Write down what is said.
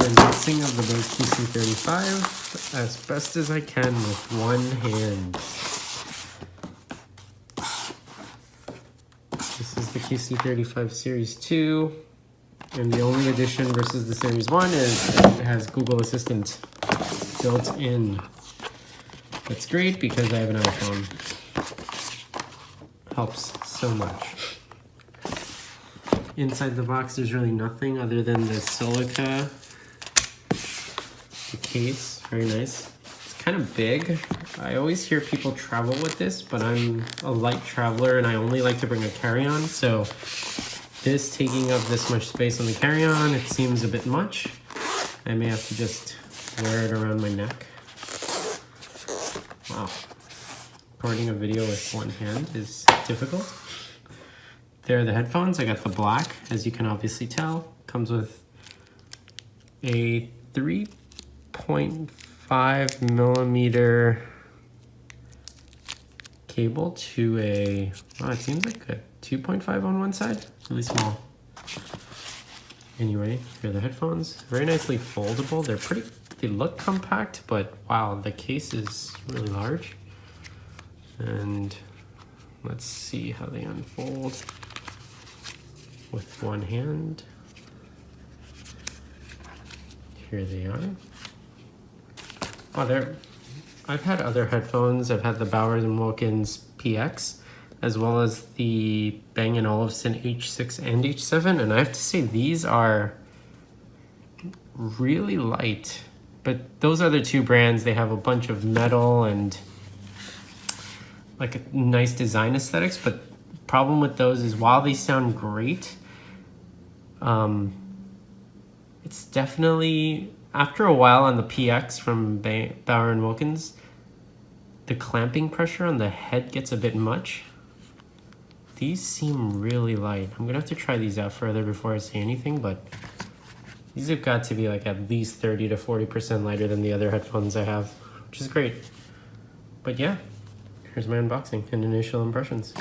unboxing of the Bose QC35 as best as I can with one hand. This is the QC35 Series 2, and the only addition versus the Series 1 is it has Google Assistant built in. That's great because I have an iPhone. Helps so much. Inside the box, there's really nothing other than the silica, the case, very nice. It's kind of big. I always hear people travel with this, but I'm a light traveler and I only like to bring a carry-on, so this taking up this much space on the carry-on, it seems a bit much. I may have to just wear it around my neck. Wow. Recording a video with one hand is difficult. There are the headphones. I got the black, as you can obviously tell. Comes with a 3.5 millimeter cable to a, oh, it seems like a 2.5 on one side. Really small. Anyway, here are the headphones. Very nicely foldable. They're pretty, they look compact, but wow, the case is really large. And let's see how they unfold. With one hand. Here they are. Oh, I've had other headphones. I've had the Bowers & Wilkins PX, as well as the Bang & Olufsen H6 and H7, and I have to say these are really light. But those other two brands, they have a bunch of metal and like a nice design aesthetics, but problem with those is while they sound great, it's definitely, after a while on the PX from Bauer & Wilkins, the clamping pressure on the head gets a bit much. These seem really light. I'm gonna have to try these out further before I say anything, but these have got to be like at least 30 to 40% lighter than the other headphones I have, which is great. But yeah, here's my unboxing and initial impressions.